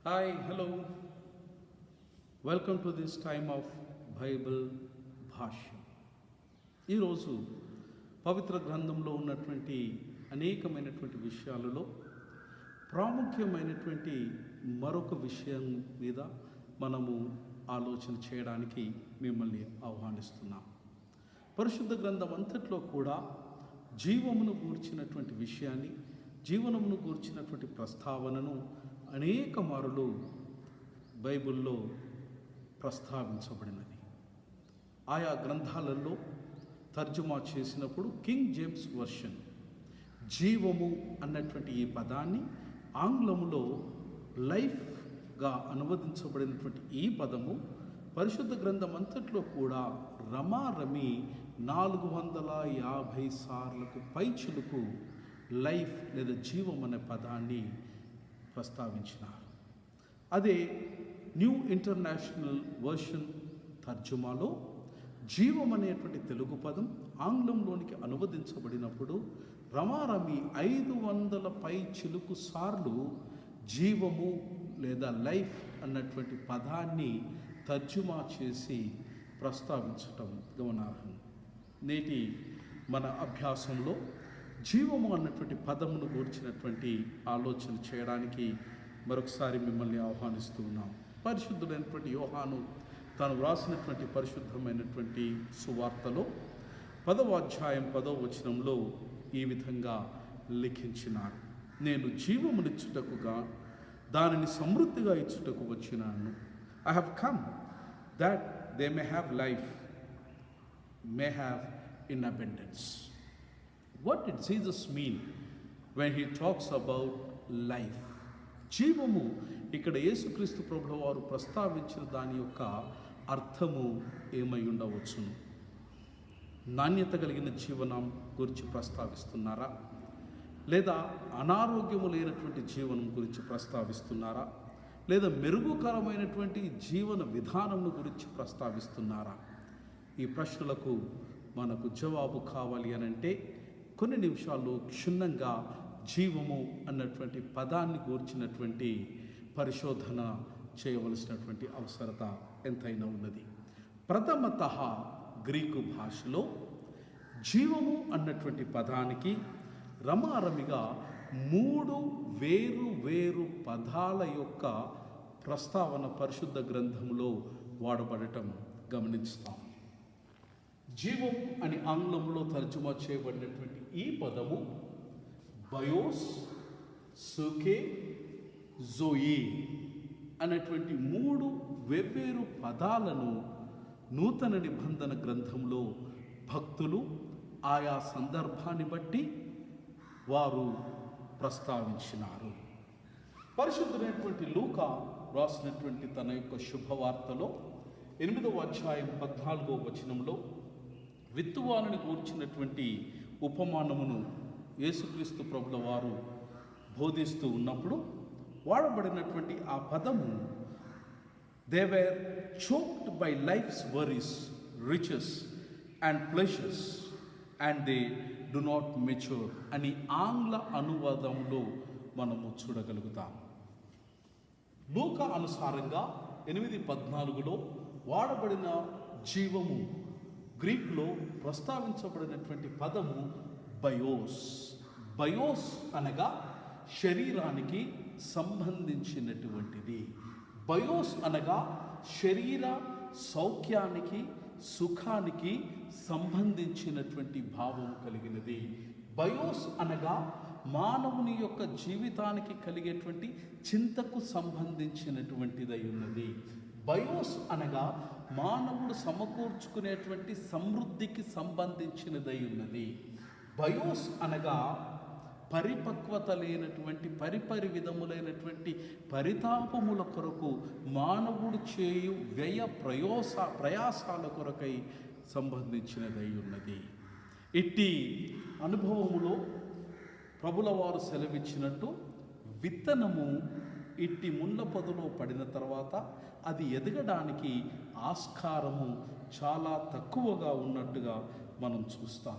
Hi hello welcome to this time of Bible భాష్యం. ఈరోజు పవిత్ర గ్రంథంలో ఉన్నటువంటి అనేకమైనటువంటి విషయాలలో ప్రాముఖ్యమైనటువంటి మరొక విషయం మీద మనము ఆలోచన చేయడానికి మిమ్మల్ని ఆహ్వానిస్తున్నాం. పరిశుద్ధ గ్రంథం అంతట్లో కూడా జీవమును గూర్చినటువంటి విషయాన్ని, జీవనమును గూర్చినటువంటి ప్రస్తావనను అనేక మారులు బైబిల్లో ప్రస్తావించబడినది. ఆయా గ్రంథాలలో తర్జుమా చేసినప్పుడు కింగ్ జేమ్స్ వర్షన్ జీవము అన్నటువంటి ఈ పదాన్ని ఆంగ్లములో లైఫ్గా అనువదించబడినటువంటి ఈ పదము పరిశుద్ధ గ్రంథం అంతట్లో కూడా రమారమి 450 సార్లకు పైచులకు లైఫ్ లేదా జీవం అనే పదాన్ని ప్రస్తావించినారు. అదే న్యూ ఇంటర్నేషనల్ వర్షన్ తర్జుమాలో జీవం అనేటువంటి తెలుగు పదం ఆంగ్లంలోనికి అనువదించబడినప్పుడు రమారమి 500 పైచిలుకు సార్లు జీవము లేదా లైఫ్ అన్నటువంటి పదాన్ని తర్జుమా చేసి ప్రస్తావించటం గమనార్హం. నేటి మన అభ్యాసంలో జీవము అన్నటువంటి పదమును గూర్చినటువంటి ఆలోచన చేయడానికి మరొకసారి మిమ్మల్ని ఆహ్వానిస్తూ ఉన్నాం. పరిశుద్ధుడైనటువంటి యోహాను తాను వ్రాసినటువంటి పరిశుద్ధమైనటువంటి సువార్తలో 10వ అధ్యాయం 10వ వచనంలో ఈ విధంగా లిఖించినారు. నేను జీవమునిచ్చుటకుగా దానిని సమృద్ధిగా ఇచ్చుటకు వచ్చినాను. I have come that they may have life, may have in abundance. What did Jesus mean when he talks about life? జీవము ఇక్కడ యేసుక్రీస్తు ప్రభువు వారు ప్రస్తావించిన దాని యొక్క అర్థము ఏమై ఉండవచ్చును? నాణ్యత కలిగిన జీవనం గురించి ప్రస్తావిస్తున్నారా, లేదా అనారోగ్యము లేనటువంటి జీవనం గురించి ప్రస్తావిస్తున్నారా, లేదా మెరుగుకరమైనటువంటి జీవన విధానం గురించి ప్రస్తావిస్తున్నారా? ఈ ప్రశ్నలకు మనకు జవాబు కావాలి అనంటే కొన్ని నిమిషాల్లో క్షుణ్ణంగా జీవము అన్నటువంటి పదాన్ని గూర్చినటువంటి పరిశోధన చేయవలసినటువంటి అవసరత ఎంతైనా ఉన్నది. ప్రథమతః గ్రీకు భాషలో జీవము అన్నటువంటి పదానికి రమారమిగా 3 వేరు పదాల యొక్క ప్రస్తావన పరిశుద్ధ గ్రంథంలో వాడబడటం గమనిస్తాం. జీవం అని ఆంగ్లంలో తర్జుమా చేయబడినటువంటి ఈ పదము బయోస్, సుకే, జోయి అనేటువంటి 3 వేర్వేరు పదాలను నూతన నిబంధన గ్రంథంలో భక్తులు ఆయా సందర్భాన్ని బట్టి వారు ప్రస్తావించినారు. పరిశుద్ధమైనటువంటి లూకా రాసినటువంటి తన యొక్క శుభవార్తలో 8వ అధ్యాయం 14వ వచనంలో విత్తువానిని గూర్చినటువంటి ఉపమానమును యేసుక్రీస్తు ప్రభుల వారు బోధిస్తూ ఉన్నప్పుడు వాడబడినటువంటి ఆ పదము they were choked by life's worries, riches and pleasures and they do not mature అని ఆంగ్ల అనువాదంలో మనము చూడగలుగుతాం. లూకా అనుసారంగా 8:14లో వాడబడిన జీవము గ్రీకులో ప్రస్తావించబడినటువంటి పదము బయోస్. బయోస్ అనగా శరీరానికి సంబంధించినటువంటిది. బయోస్ అనగా శరీర సౌఖ్యానికి, సుఖానికి సంబంధించినటువంటి భావం కలిగినది. బయోస్ అనగా మానవుని యొక్క జీవితానికి కలిగేటువంటి చింతకు సంబంధించినటువంటిదై ఉన్నది. బయోస్ అనగా మానవుడు సమకూర్చుకునేటువంటి సమృద్ధికి సంబంధించినదై ఉన్నది. బయోస్ అనగా పరిపక్వత లేనటువంటి పరిపరి విధములైనటువంటి పరితాపముల కొరకు మానవుడు చేయు వ్యయ ప్రయాసాల కొరకై సంబంధించినదై ఉన్నది. ఇట్టి అనుభవములో ప్రభుల వారు సెలవిచ్చినట్టు విత్తనము ఇట్టి ముళ్ళ పొదలో పడిన తర్వాత అది ఎదగడానికి ఆస్కారము చాలా తక్కువగా ఉన్నట్టుగా మనం చూస్తాం.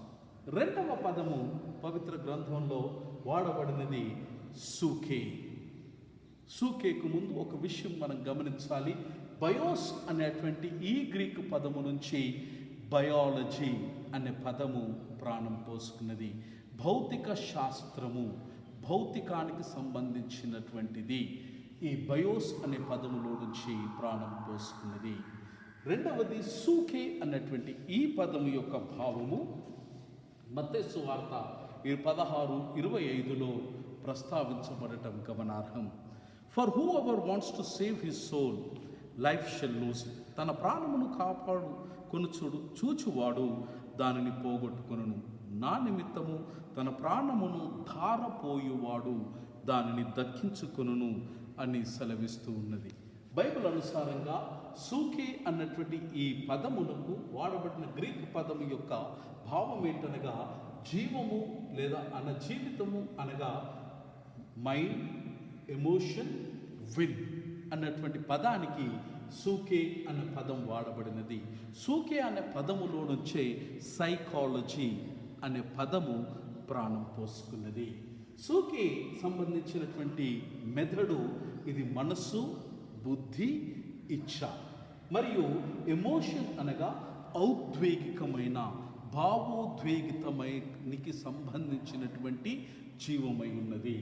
రెండవ పదము పవిత్ర గ్రంథంలో వాడబడినది సూకే. సూకేకు ముందు ఒక విషయం మనం గమనించాలి. బయోస్ అనేటువంటి ఈ గ్రీకు పదము నుంచి బయాలజీ అనే పదము ప్రాణం పోసుకున్నది. భౌతిక శాస్త్రము, భౌతికానికి సంబంధించినటువంటిది ఈ బయోస్ అనే పదములో నుంచి ప్రాణం పోసుకున్నది. రెండవది సూకే అన్నటువంటి ఈ పదము యొక్క భావము మత్తయి సువార్త 16:25లో ప్రస్తావించబడటం గమనార్హం. For whoever wants to save his soul life shall lose. తన ప్రాణమును చూచువాడు దానిని పోగొట్టుకొనును. నా నిమిత్తము తన ప్రాణమును ధారపోయువాడు దానిని దక్కించుకొనును అని సెలవిస్తూ ఉన్నది. బైబిల్ అనుసారంగా సూకే అన్నటువంటి ఈ పదమునకు వాడబడిన గ్రీకు పదము యొక్క భావం ఏంటనగా జీవము లేదా జీవితము అనగా మైండ్, ఎమోషన్, విల్ అన్నటువంటి పదానికి సూకే అనే పదం వాడబడినది. సూకే అనే పదములో నుంచే సైకాలజీ అనే పదము ప్రాణం పోసుకున్నది. సూకే సంబంధించినటువంటి మెథడు ఇది మనస్సు, బుద్ధి, ఇచ్ఛ. మరియు ఎమోషన్ అనగా ఔద్వేగికమైన, భావోద్వేగితమైనకి సంబంధించినటువంటి జీవమై ఉన్నది.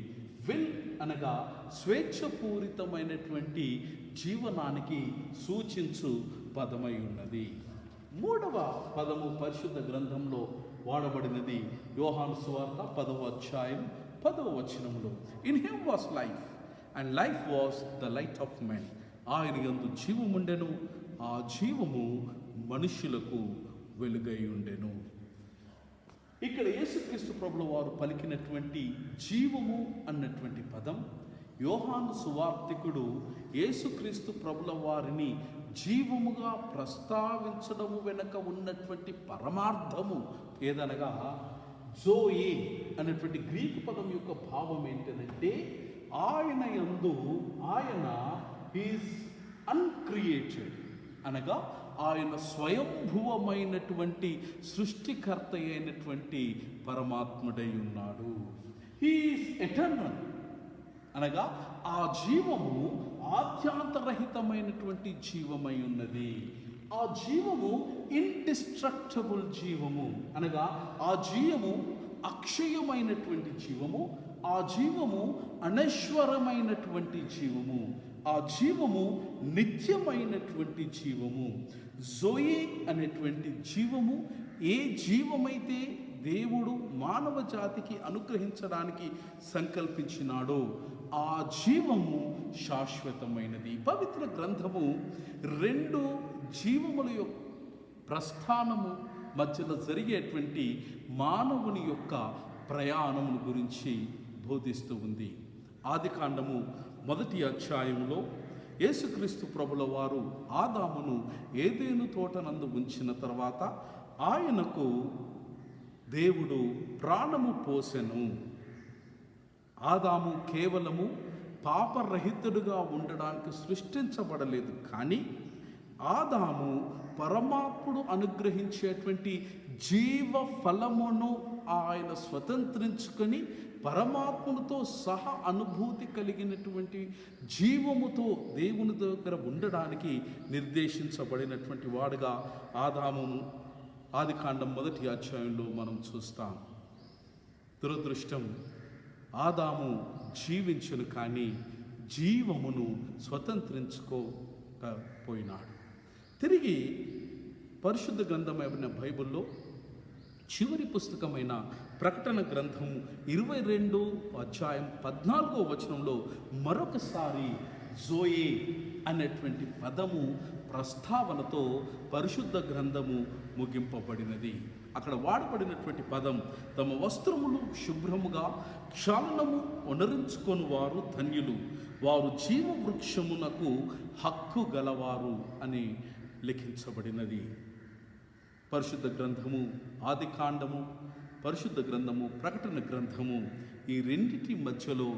విల్ అనగా స్వేచ్ఛపూరితమైనటువంటి జీవనానికి సూచించు పదమై ఉన్నది. మూడవ పదము పరిశుద్ధ గ్రంథంలో వాడబడినది యోహాను సువార్త 10వ అధ్యాయం 10వ వచనంలో. In him was life and life was the light of men. ఆయన యందు జీవముండెను, ఆ జీవము మనుష్యులకు వెలుగై ఉండెను. ఇక్కడ యేసుక్రీస్తు ప్రభుల వారు పలికినటువంటి జీవము అన్నటువంటి పదం యోహాను సువార్తికుడు యేసుక్రీస్తు ప్రభుల వారిని జీవముగా ప్రస్తావించడము వెనుక ఉన్నటువంటి పరమార్థము ఏదనగా జోయే అన్నటువంటి గ్రీకు పదం యొక్క భావం ఏంటంటే ఆయన యందు, ఆయన ఈజ్ అన్క్రియేటెడ్ అనగా ఆయన స్వయంభువమైనటువంటి సృష్టికర్త అయినటువంటి పరమాత్ముడై ఉన్నాడు. హీ ఈజ్ ఎటర్నల్ అనగా ఆ జీవము ఆద్యాంతరహితమైనటువంటి జీవమై ఉన్నది. ఆ జీవము ఇండిస్ట్రక్టబుల్ జీవము అనగా ఆ జీవము అక్షయమైనటువంటి జీవము, ఆ జీవము అనశ్వరమైనటువంటి జీవము, ఆ జీవము నిత్యమైనటువంటి జీవము. జోయే అనేటువంటి జీవము ఏ జీవమైతే దేవుడు మానవ జాతికి అనుగ్రహించడానికి సంకల్పించినాడో ఆ జీవము శాశ్వతమైనది. పవిత్ర గ్రంథము రెండు జీవముల యొక్క ప్రస్థానము మధ్యలో జరిగేటువంటి మానవుని యొక్క ప్రయాణమును గురించి బోధిస్తూ ఉంది. ఆదికాండము 1వ అధ్యాయంలో యేసుక్రీస్తు ప్రభుల వారు ఆదామును ఏదేను తోటనందు ఉంచిన తర్వాత ఆయనకు దేవుడు ప్రాణము పోసెను. ఆదాము కేవలము పాపరహితుడుగా ఉండడానికి సృష్టించబడలేదు, కానీ ఆదాము పరమాత్ముడు అనుగ్రహించేటువంటి జీవ ఫలమును ఆయన స్వతంత్రించుకొని పరమాత్మునితో సహా అనుభూతి కలిగినటువంటి జీవముతో దేవుని దగ్గర ఉండడానికి నిర్దేశించబడినటువంటి వాడుగా ఆదాము ఆదికాండం 1వ అధ్యాయంలో మనం చూస్తాం. దురదృష్టం, ఆదాము జీవించును కానీ జీవమును స్వతంత్రించుకోకపోయినాడు. తిరిగి పరిశుద్ధ గ్రంథమైన బైబిల్లో చివరి పుస్తకమైన ప్రకటన గ్రంథం 22వ అధ్యాయం 14వ వచనంలో మరొకసారి జోయే అనేటువంటి పదము ప్రస్తావనతో పరిశుద్ధ గ్రంథము ముగింపబడినది. అక్కడ వాడబడినటువంటి పదం తమ వస్త్రములు శుభ్రముగా క్షాళనము వనరించుకొని వారు ధన్యులు, వారు జీవవృక్షమునకు హక్కు గలవారు అని లిఖించబడినది. పరిశుద్ధ గ్రంథము ఆదికాండము, పరిశుద్ధ గ్రంథము ప్రకటన గ్రంథము, ఈ రెండిటి మధ్యలో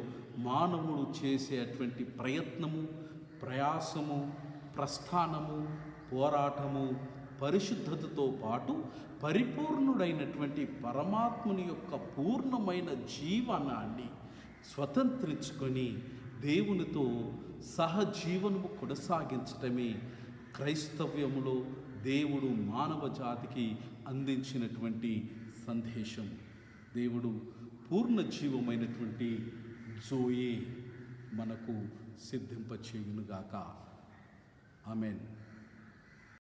మానవుడు చేసేటువంటి ప్రయత్నము, ప్రయాసము, ప్రస్థానము, పోరాటము, పరిశుద్ధతతో పాటు పరిపూర్ణుడైనటువంటి పరమాత్ముని యొక్క పూర్ణమైన జీవనాన్ని స్వతంత్రించుకొని దేవునితో సహజీవనము కొనసాగించటమే క్రైస్తవ్యములో దేవుడు మానవ జాతికి అందించినటువంటి సందేశం. దేవుడు పూర్ణ జీవమైనటువంటి జోయే మనకు సిద్ధింపచేయునుగాక. ఆమేన్.